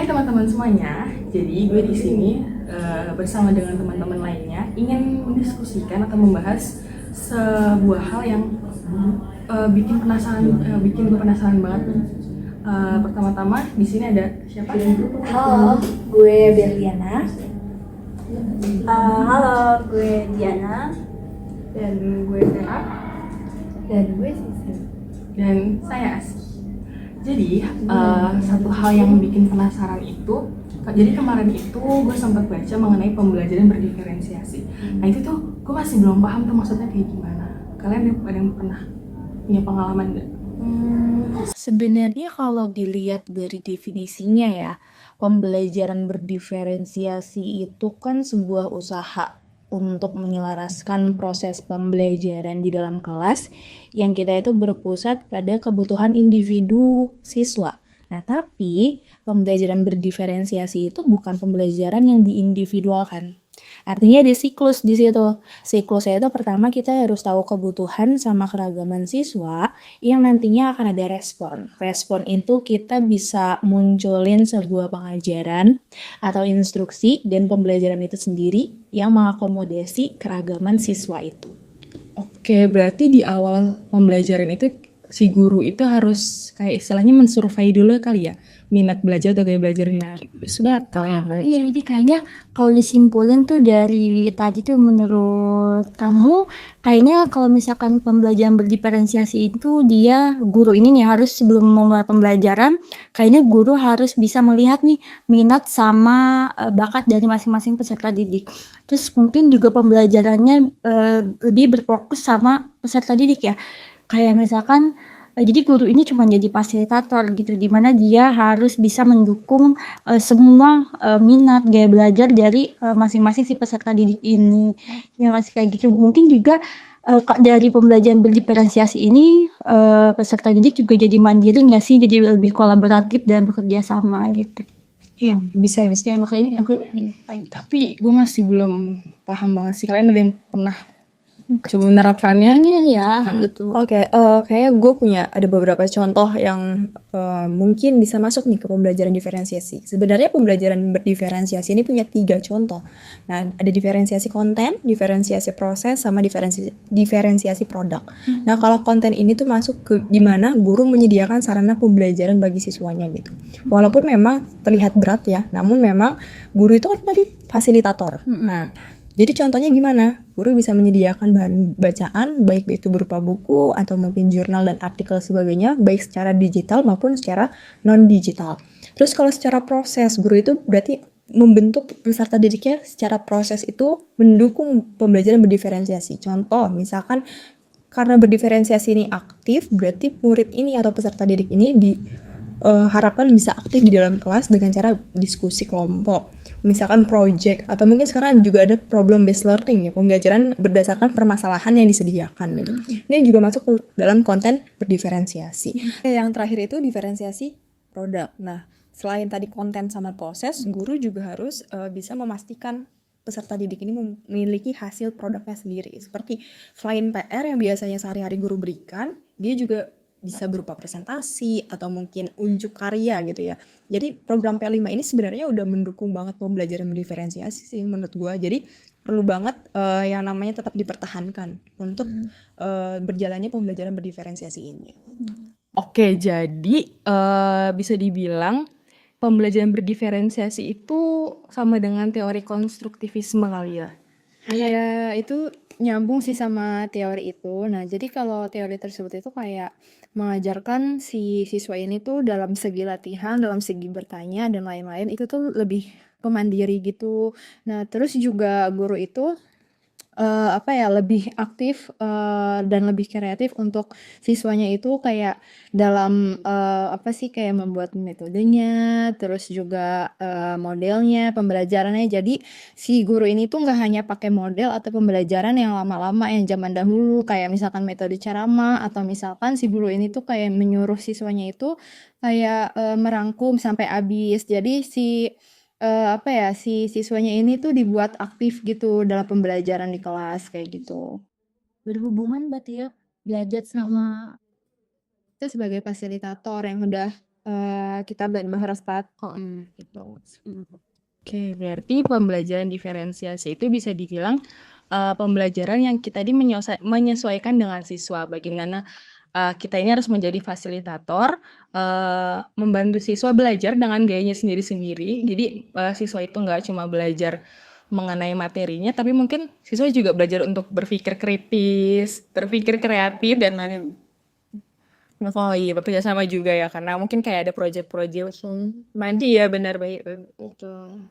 Hai teman-teman semuanya, jadi gue di sini bersama dengan teman-teman lainnya ingin mendiskusikan atau membahas sebuah hal yang bikin gue penasaran banget. Pertama-tama di sini ada siapa? Halo, gue Berliana. Halo, gue Diana. Dan gue Vera. Dan gue Sisi. Dan saya Aski. Jadi satu hal yang bikin penasaran itu, jadi kemarin itu gue sempat baca mengenai pembelajaran berdiferensiasi. Nah itu tuh gue masih belum paham tuh maksudnya kayak gimana. Kalian ada yang pernah punya pengalaman nggak? Sebenarnya kalau dilihat dari definisinya ya, pembelajaran berdiferensiasi itu kan sebuah usaha untuk menyelaraskan proses pembelajaran di dalam kelas yang kita itu berpusat pada kebutuhan individu siswa. Nah, tapi pembelajaran berdiferensiasi itu bukan pembelajaran yang diindividualkan. Artinya ada siklus di situ. Siklusnya itu pertama kita harus tahu kebutuhan sama keragaman siswa yang nantinya akan ada respon. Respon itu kita bisa munculin sebuah pengajaran atau instruksi dan pembelajaran itu sendiri yang mengakomodasi keragaman siswa itu. Oke, berarti di awal pembelajaran itu si guru itu harus kayak istilahnya mensurvei dulu kali ya, minat belajar atau gaya belajarnya. Betul ya. Iya, jadi kayaknya kalau disimpulin tuh dari tadi tuh menurut kamu, kayaknya kalau misalkan pembelajaran berdiferensiasi itu dia guru ini nih harus sebelum memulai pembelajaran, kayaknya guru harus bisa melihat nih minat sama bakat dari masing-masing peserta didik. Terus mungkin juga pembelajarannya lebih berfokus sama peserta didik ya. Kayak misalkan jadi guru ini cuma jadi fasilitator gitu, dimana dia harus bisa mendukung semua minat gaya belajar dari masing-masing si peserta didik ini, yang masih kayak gitu. Mungkin juga dari pembelajaran berdiferensiasi ini peserta didik juga jadi mandiri nggak sih, jadi lebih kolaboratif dan bekerja sama gitu. Iya, bisa makanya aku tapi gue masih belum paham banget sih. Kalian ada yang pernah coba menerapkannya? Ya, betul. Oke, kayaknya gue punya ada beberapa contoh yang mungkin bisa masuk nih ke pembelajaran diferensiasi. Sebenarnya pembelajaran berdiferensiasi ini punya 3 contoh. Nah, ada diferensiasi konten, diferensiasi proses, sama diferensiasi produk. Nah, kalau konten ini tuh masuk ke dimana guru menyediakan sarana pembelajaran bagi siswanya gitu. Walaupun memang terlihat berat ya, namun memang guru itu kan tadi fasilitator. Nah, jadi contohnya gimana? Guru bisa menyediakan bahan bacaan, baik itu berupa buku atau mungkin jurnal dan artikel sebagainya, baik secara digital maupun secara non-digital. Terus kalau secara proses, guru itu berarti membentuk peserta didiknya secara proses itu mendukung pembelajaran berdiferensiasi. Contoh, misalkan karena berdiferensiasi ini aktif, berarti murid ini atau peserta didik ini diharapkan bisa aktif di dalam kelas dengan cara diskusi kelompok. Misalkan project atau mungkin sekarang juga ada problem based learning ya, pembelajaran berdasarkan permasalahan yang disediakan gitu. Ini juga masuk dalam konten berdiferensiasi. Yang terakhir itu diferensiasi produk. Nah, selain tadi konten sama proses, guru juga harus bisa memastikan peserta didik ini memiliki hasil produknya sendiri. Seperti selain PR yang biasanya sehari-hari guru berikan, dia juga bisa berupa presentasi atau mungkin unjuk karya gitu ya. Jadi program P5 ini sebenarnya udah mendukung banget pembelajaran berdiferensiasi sih menurut gue. Jadi perlu banget yang namanya tetap dipertahankan untuk berjalannya pembelajaran berdiferensiasi ini. Oke, jadi bisa dibilang pembelajaran berdiferensiasi itu sama dengan teori konstruktivisme kali ya? Ya, itu nyambung sih sama teori itu. Nah, jadi kalau teori tersebut itu kayak mengajarkan si siswa ini tuh dalam segi latihan, dalam segi bertanya dan lain-lain itu tuh lebih kemandiri gitu. Nah, terus juga guru itu lebih aktif dan lebih kreatif untuk siswanya itu kayak dalam kayak membuat metodenya, terus juga modelnya, pembelajarannya. Jadi si guru ini tuh nggak hanya pakai model atau pembelajaran yang lama-lama yang zaman dahulu kayak misalkan metode Carama, atau misalkan si guru ini tuh kayak menyuruh siswanya itu kayak merangkum sampai habis. Jadi si siswanya ini tuh dibuat aktif gitu dalam pembelajaran di kelas kayak gitu. Berhubungan berarti ya belajar sama Itu sebagai fasilitator yang udah kitab dan bahasa Stat. Gitu. Oke, berarti pembelajaran diferensiasi itu bisa dibilang pembelajaran yang kita tadi menyesuaikan dengan siswa. Bagaimana kita ini harus menjadi fasilitator, membantu siswa belajar dengan gayanya sendiri-sendiri. Jadi siswa itu nggak cuma belajar mengenai materinya, tapi mungkin siswa juga belajar untuk berpikir kritis, berpikir kreatif, dan lain. Oh iya, bekerja sama juga ya, karena mungkin kayak ada proyek-proyek mandi ya, benar baik. Betul.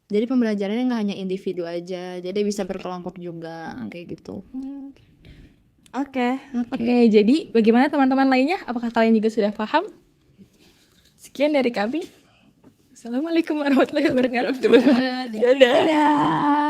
Jadi pembelajarannya nggak hanya individu aja, jadi bisa berkelompok juga kayak gitu. Oke, jadi bagaimana teman-teman lainnya? Apakah kalian juga sudah paham? Sekian dari kami. Assalamualaikum warahmatullahi wabarakatuh. Dadah.